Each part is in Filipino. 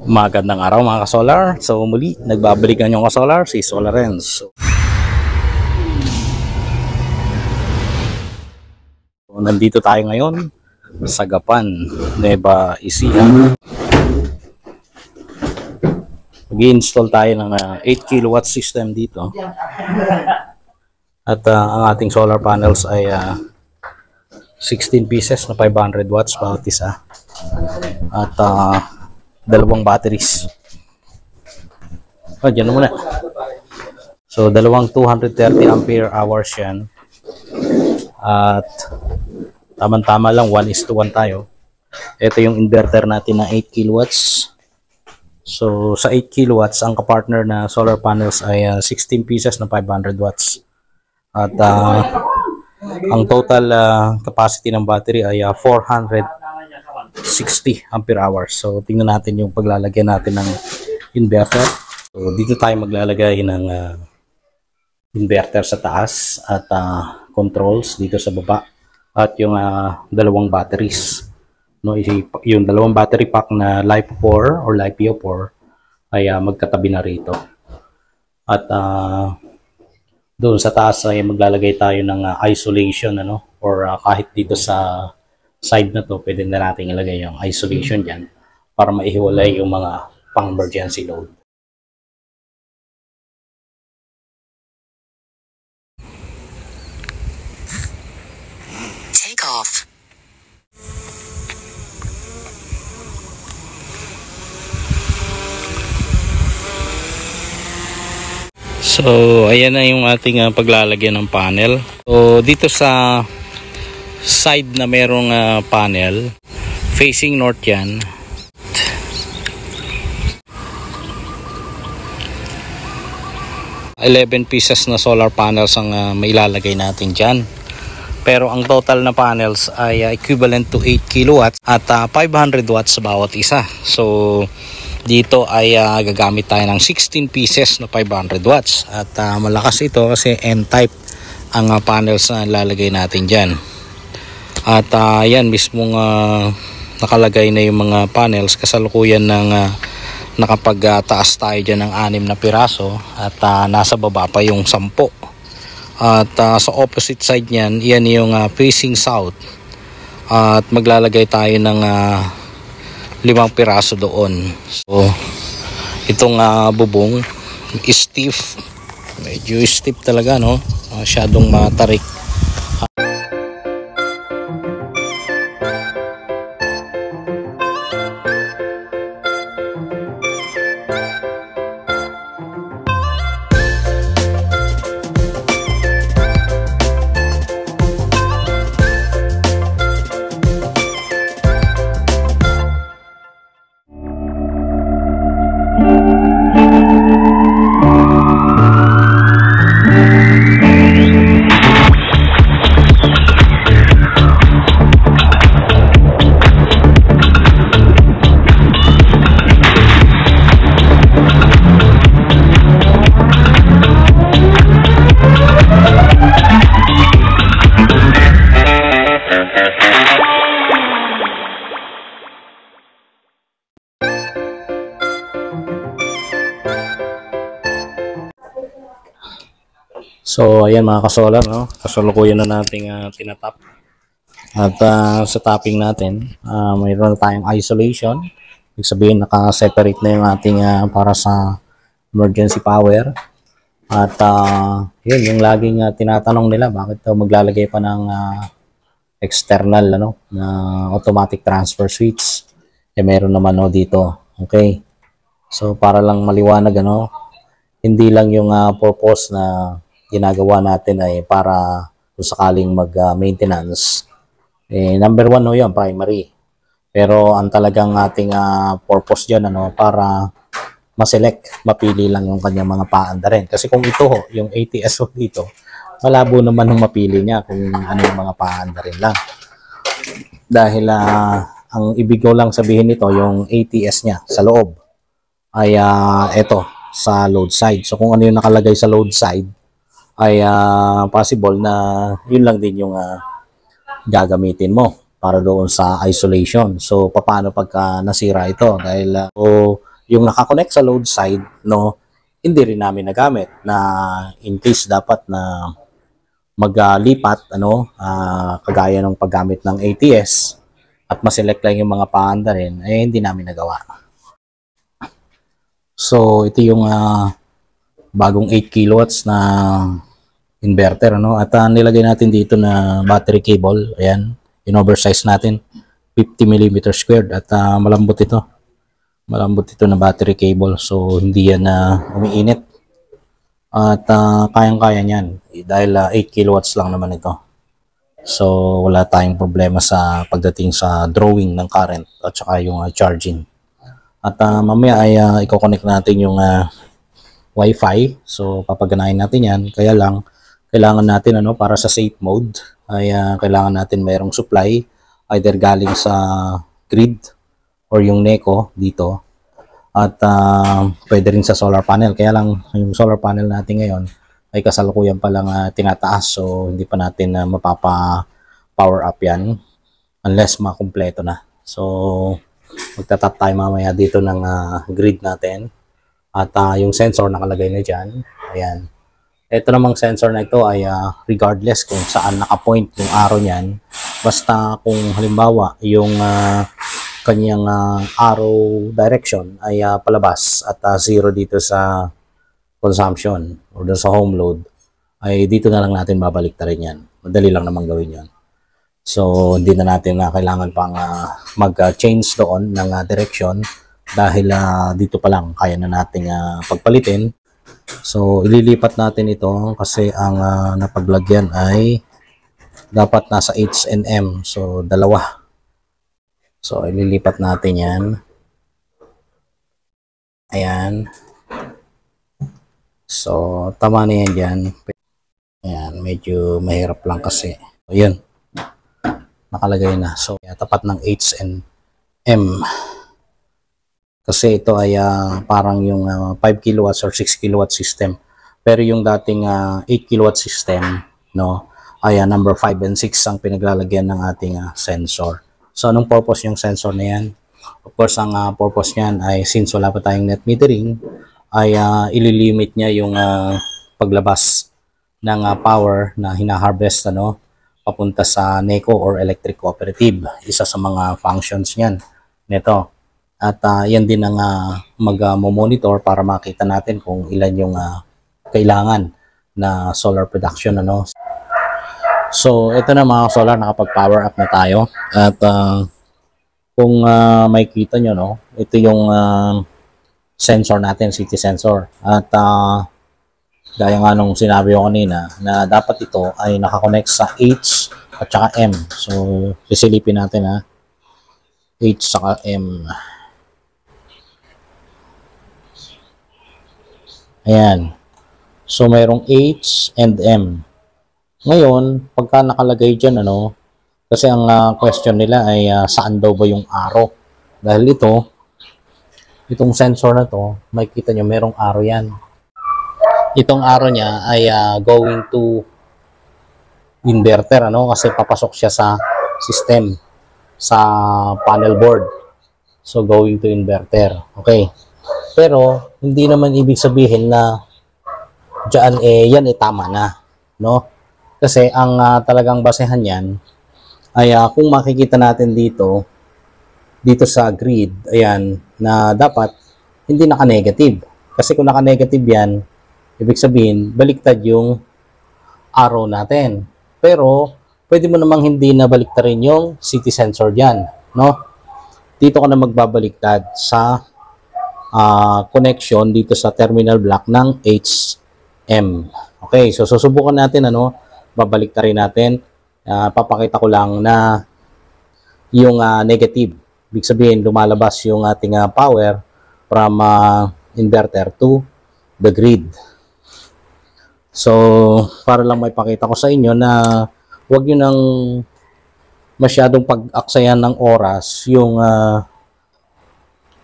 Magandang araw mga ka-solar. So muli, nagbabalikan yung ka-solar, si Solarens. So, nandito tayo ngayon sa Gapan, Nueva Ecija. Mag-i-install tayo ng 8 kilowatt system dito. At ang ating solar panels ay 16 pieces na 500 watts bawat isa. At dalawang batteries. Diyan muna. So, dalawang 230 ampere hours yan. At tama-tama lang 1:1 tayo. Ito yung inverter natin na 8 kilowatts. So, sa 8 kilowatts, ang kapartner na solar panels ay 16 pieces na 500 watts. At ang total capacity ng battery ay 460 ampere hours. So, tingnan natin yung paglalagyan natin ng inverter. So, dito tayo maglalagay ng inverter sa taas at controls dito sa baba. At yung dalawang batteries. No, yung dalawang battery pack na LiPo4 or LiPo4 ay magkatabi na rito. At doon sa taas ay maglalagay tayo ng isolation, or kahit dito sa side na to, pwede na natin ilagay yung isolation dyan para maihiwalay yung mga pang-emergency load. Take off. So, ayan na yung ating paglalagyan ng panel. So, dito sa side na merong panel, facing north yan. $11 pieces na solar panels ang mailalagay natin dyan. Pero ang total na panels ay equivalent to 8 kilowatts at 500 watts bawat isa. So, dito ay gagamit tayo ng 16 pieces na 500 watts. At malakas ito kasi N-type ang panels na lalagay natin dyan. At yan mismong nakalagay na yung mga panels. Kasalukuyan ng nakapagtaas tayo dyan ng 6 na piraso. At nasa baba pa yung 10. At sa opposite side niyan, yan yung facing south. At maglalagay tayo ng 5 piraso doon. So, itong bubong, stiff. Medyo stiff talaga, no? Masyadong matarik. So, ayan mga kasolar, no? Kasalukuyan na nating tinatap. At sa tapping natin, mayroon tayong isolation. Ibig sabihin, naka-separate na yung ating para sa emergency power. At yun, yung laging tinatanong nila, bakit maglalagay pa ng external na automatic transfer switch. Meron naman dito. Okay. So, para lang maliwanag, hindi lang yung purpose na ginagawa natin ay para kung sakaling mag-maintenance. Number 1 yan, primary. Pero ang talagang ating purpose dyan, para ma-select, mapili lang yung kanyang mga paanda rin. Kasi kung ito, yung ATS dito, malabo naman ng mapili niya kung ano yung mga paanda rin lang. Dahil ang ibig ko lang sabihin nito, yung ATS niya sa loob ay ito, sa load side. So kung ano yung nakalagay sa load side, ay possible na yun lang din yung gagamitin mo para doon sa isolation. So paano pagka nasira ito? Dahil yung nakakonect sa load side, no, hindi rin namin nagamit na in case dapat na maglipat, kagaya ng paggamit ng ATS at maselect lang yung mga paanda rin, hindi namin nagawa. So, ito yung bagong 8 kilowatts na inverter, at nilagay natin dito na battery cable. Ayan, in-oversize natin, 50 mm squared, at malambot ito. Malambot ito na battery cable, so hindi yan umiinit. At kayang-kaya niyan dahil 8 kilowatts lang naman ito. So, wala tayong problema sa pagdating sa drawing ng current at saka yung charging. At mamaya ay i-connect natin yung Wi-Fi. So, papaganahin natin yan. Kaya lang, kailangan natin para sa safe mode ay kailangan natin mayroong supply either galing sa grid or yung NECO dito. At pwede rin sa solar panel. Kaya lang, yung solar panel natin ngayon ay kasalukuyan pa lang tinataas. So, hindi pa natin mapapa-power up yan unless makumpleto na. So, magtatap tayo mamaya dito ng grid natin. At yung sensor nakalagay na dyan. Ayan. Ito namang sensor na ito ay regardless kung saan nakapoint yung arrow niyan. Basta kung halimbawa yung kanyang arrow direction ay palabas at 0 dito sa consumption or sa home load, ay dito na lang natin babalik na rin yan. Madali lang naman gawin yan. So, hindi na natin kailangan pang mag-change doon ng direction dahil dito pa lang kaya na nating pagpalitin. So, ililipat natin ito kasi ang napaglagyan ay dapat nasa H and M. So, dalawa. So, ililipat natin yan. Ayan. So, tama na yan dyan. Ayan, medyo mahirap lang kasi. Ayan. Nakalagay na. So, tapat ng H and M. Kasi ito ay parang yung 5 kilowatts or 6 kilowatt system. Pero yung dating 8 kilowatt system, ay number 5 and 6 ang pinaglalagyan ng ating sensor. So, anong purpose yung sensor na yan? Of course, ang purpose niyan ay since wala pa tayong net metering, ay ililimit niya yung paglabas ng power na hinaharvest papunta sa NECO or electric cooperative. Isa sa mga functions niyan nito. At yan din ang mag-monitor para makita natin kung ilan yung kailangan na solar production. So, ito na mga solar, nakapag-power up na tayo. At kung makikita nyo, ito yung sensor natin, city sensor. At gaya nga nung sinabi ko kanina, na dapat ito ay nakakonect sa H at saka M. So, sisilipin natin H saka M. Ayan. So, mayroong H and M. Ngayon, pagka nakalagay dyan, kasi ang question nila ay saan daw ba yung arrow? Dahil itong sensor na to, makikita nyo, merong arrow yan. Itong arrow niya ay going to inverter, kasi papasok siya sa system, sa panel board. So, going to inverter. Okay. Pero, hindi naman ibig sabihin na dyan yan tama na, Kasi ang talagang basehan yan ay kung makikita natin dito sa grid, ayan, na dapat hindi naka-negative. Kasi kung naka-negative yan, ibig sabihin, baliktad yung arrow natin. Pero, pwede mo namang hindi na baliktarin yung city sensor dyan, Dito ka na magbabaliktad sa connection dito sa terminal block ng HM. Okay, so susubukan natin, babalik rin natin. Papakita ko lang na yung negative. Ibig sabihin, lumalabas yung ating power from inverter to the grid. So, para lang may pakita ko sa inyo na huwag nyo nang masyadong pag-aksayan ng oras yung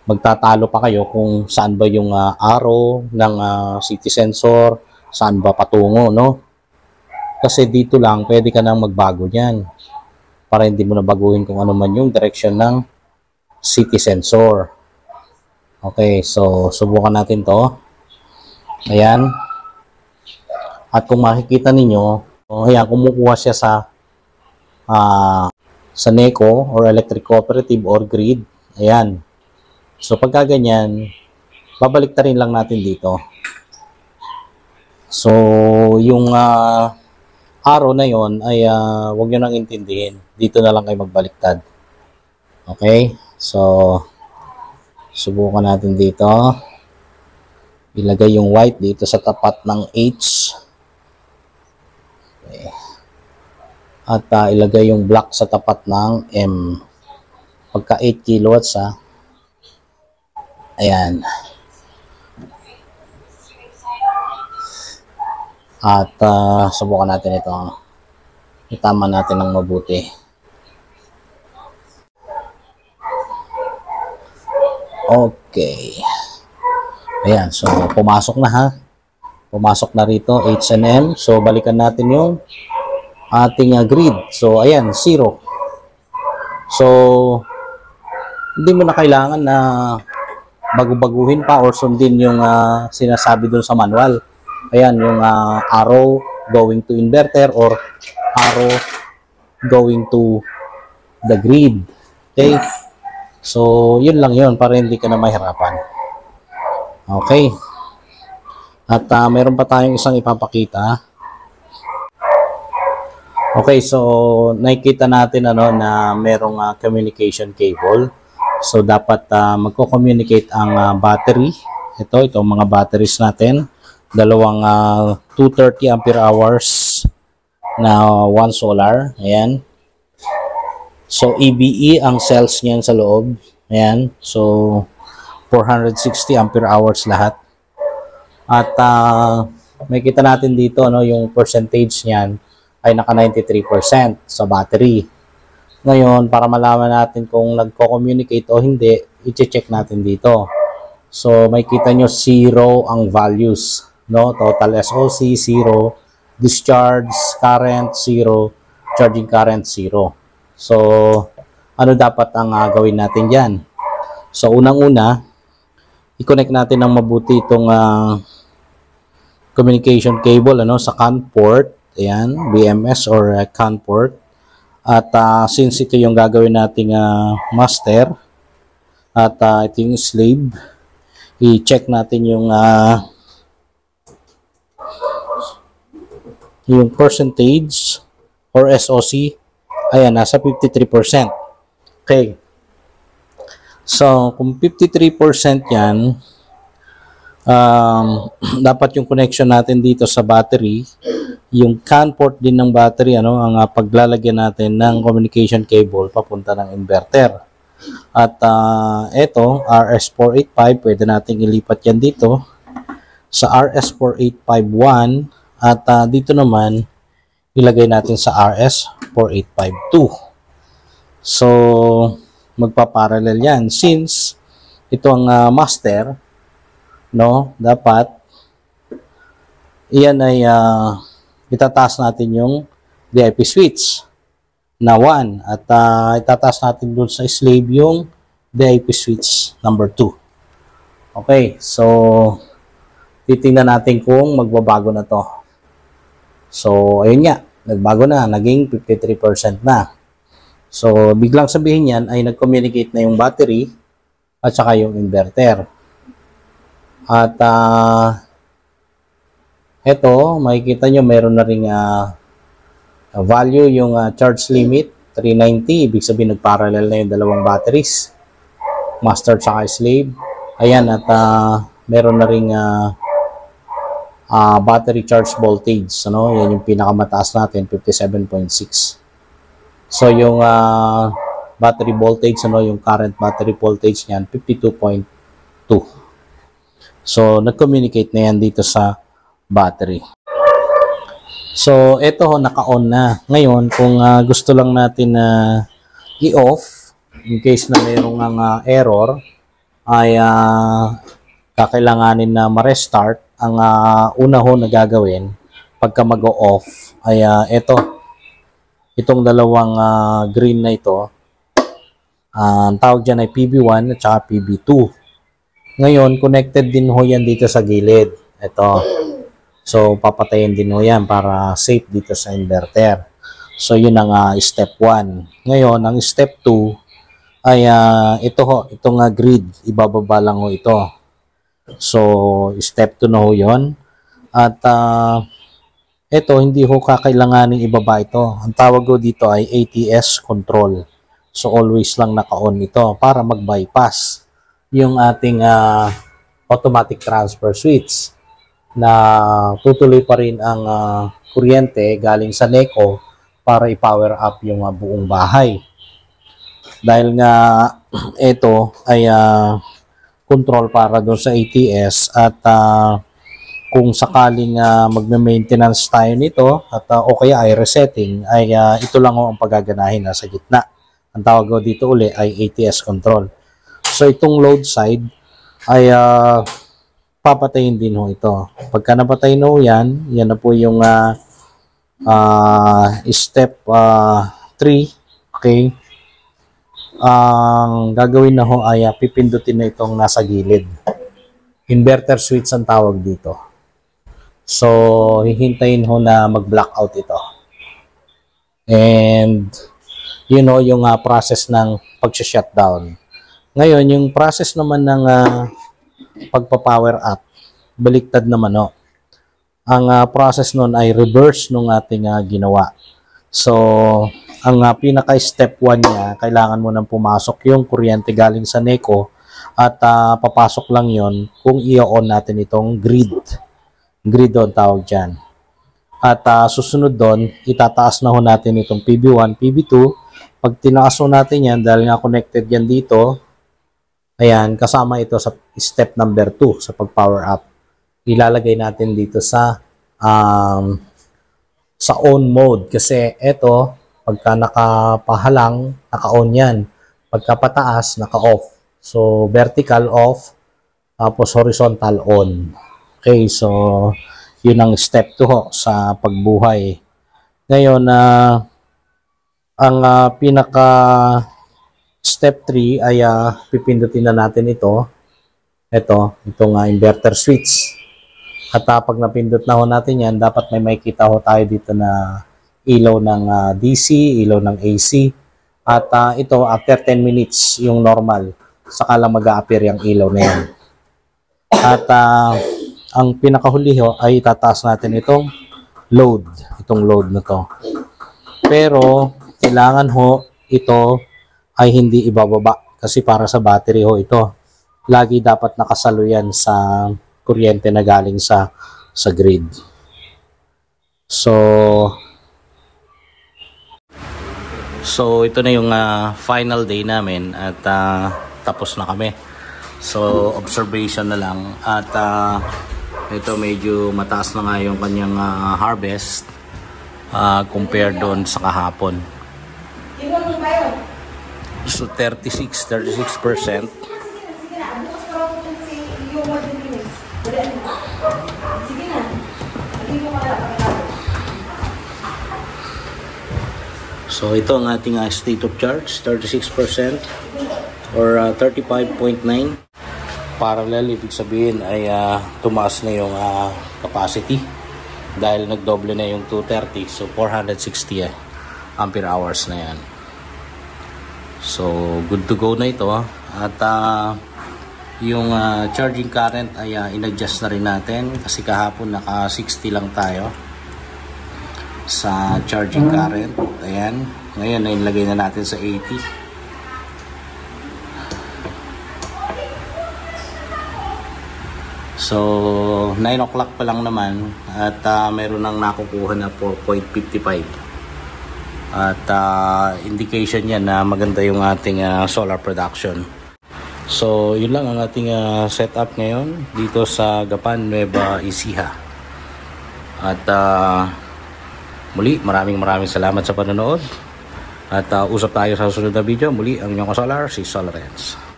magtatalo pa kayo kung saan ba yung arrow ng city sensor, saan ba patungo, Kasi dito lang, pwede ka nang magbago niyan para hindi mo na baguhin kung ano man yung direction ng city sensor. Okay, so subukan natin to. Ayan. At kung makikita ninyo, ayan, kumukuha siya sa NECO or Electric Cooperative or Grid. Ayan. So pagka ganyan, babalik rin lang natin dito. So yung arrow na yon ay huwag nyo nang intindihin. Dito na lang kayo magbaliktad. Okay? So subukan natin dito. Ilagay yung white dito sa tapat ng H. Okay. At ilagay yung black sa tapat ng M. Pagka 8 kilowatts ayan. At subukan natin ito. Itama natin ng mabuti. Okay. Ayan, so pumasok na ha. Pumasok na rito, H&M. So balikan natin yung ating grid. So ayan, 0. So hindi mo na kailangan na bago-baguhin pa or sundin yung sinasabi doon sa manual. Ayan, yung arrow going to inverter or arrow going to the grid. Okay? So, yun lang yun para hindi ka na mahirapan. Okay. At meron pa tayong isang ipapakita. Okay, so nakikita natin na merong communication cable. So, dapat magko-communicate ang battery. Itong mga batteries natin. Dalawang 230 ampere hours na 1 solar. Ayan. So, EBE ang cells niyan sa loob. Ayan. So, 460 ampere hours lahat. At makikita natin dito yung percentage niyan ay naka 93% sa battery. Ngayon, para malaman natin kung nagko-communicate o hindi, i-check natin dito. So, makikita nyo 0 ang values. Total SOC 0, discharge current 0, charging current 0. So, ano dapat ang gawin natin dyan? So, unang-una, i-connect natin ng mabuti itong communication cable sa CAN port. Ayan, BMS or CAN port. At since ito yung gagawin nating master at ito yung slave, i-check natin yung percentage or SOC. Ayan, nasa 53%. Okay. So, kung 53% yan, dapat yung connection natin dito sa battery, yung CAN port din ng battery, ang paglalagyan natin ng communication cable papunta ng inverter. At ito, RS485, pwede nating ilipat yan dito sa RS4851 at dito naman, ilagay natin sa RS4852. So, magpa-parallel yan. Since ito ang master, dapat iyan ay itataas natin yung DIP switch na 1 at itataas natin dun sa slave yung DIP switch number 2. Okay, so titingnan natin kung magbabago na to. So, ayun nga, nagbago na, naging 53% na. So, biglang sabihin yan ay nag-communicate na yung battery at saka yung inverter. At eto, makikita nyo meron na ring value yung charge limit 390. Ibig sabihin nagparallel na yung dalawang batteries, master at saka slave. Ayan, at meron na ring battery charge voltage. Yan yung pinakamataas natin, 57.6. So, yung battery voltage, yung current battery voltage niyan, 52.2. So, nag-communicate na yan dito sa battery. So, ito naka-on na. Ngayon, kung gusto lang natin na i-off, in case na mayroong error, ay kakailanganin na ma-restart. Ang una na gagawin, pagka mag-off, ay itong dalawang green na ito, ang tawag dyan ay PB1 at saka PB2. Ngayon, connected din ho yan dito sa gilid. Ito. So, papatayin din ho yan para safe dito sa inverter. So, yun ang step 1. Ngayon, ang step 2 ay ito ho, itong grid. Ibababa lang ho ito. So, step 2 na ho yun. At ito, hindi ho kakailanganin ibaba ito. Ang tawag ko dito ay ATS control. So, always lang naka-on ito para mag-bypass yung ating automatic transfer switch na tutuloy pa rin ang kuryente galing sa NECO para i-power up yung buong bahay. Dahil nga ito ay control para doon sa ATS at kung sakaling magme-maintenance tayo nito at o kaya ay resetting, ay ito lang ho ang pagaganahin nasa gitna. Ang tawag ko dito uli ay ATS control. So itong load side ay papatayin din ho ito. Pagka napatay na ho yan na po yung step 3. Okay. Ang gagawin na ho ay pipindutin na itong nasa gilid. Inverter switch ang tawag dito. So, hihintayin ho na mag-blackout ito. And, you know, yung process ng pag-shutdown. Ngayon, yung process naman ng pagpa-power up, baliktad naman ho. Ang process nun ay reverse nung ating ginawa. So, ang pinaka-step 1 niya, kailangan mo nang pumasok yung kuryente galing sa NECO at papasok lang yon kung i-on natin itong grid. Grid on tawag dyan. At susunod doon, itataas na ho natin itong PB1, PB2. Pag tinaas ho natin yan, dahil nga connected yan dito, ayan, kasama ito sa step number 2 sa pag-power up. Ilalagay natin dito sa on mode. Kasi ito, pagka nakapahalang, naka-on yan. Pagka pataas, naka-off. So, vertical off, tapos horizontal on. Okay, so yun ang step 2 ho sa pagbuhay. Ngayon, ang pinaka step 3 ay pipindutin na natin ito. Itong inverter switch. At pag napindot na ho natin yan, dapat may makikita ho tayo dito na ilaw ng DC, ilaw ng AC. At ito, after 10 minutes, yung normal, saka lang mag-a-appear yung ilaw na yan. At ang pinakahuli ho ay itataas natin itong load na to. Pero kailangan ho ito ay hindi ibababa kasi para sa battery ho ito. Lagi dapat nakasalo yan sa kuryente na galing sa grid. So ito na yung final day namin at tapos na kami. So observation na lang at ito medyo mataas na nga yung kanyang harvest compared doon sa kahapon. So 36%. So ito ang ating state of charge, 36% or 35.9. Parallel, ibig sabihin ay tumaas na yung capacity dahil nagdoble na yung 230, so 460 ampere hours na yan. So good to go na ito at yung charging current ay in-adjust na rin natin kasi kahapon naka 60 lang tayo sa charging current. Ayan, ngayon ay ilagay na natin sa 80. So, 9 o'clock pa lang naman at meron nang nakukuha na 4.55. At indication yan na maganda yung ating solar production. So, yun lang ang ating setup ngayon dito sa Gapan, Nueva Ecija. At muli, maraming salamat sa panonood. At usap tayo sa susunod na video. Muli, ang inyong kasolar, si Solarens.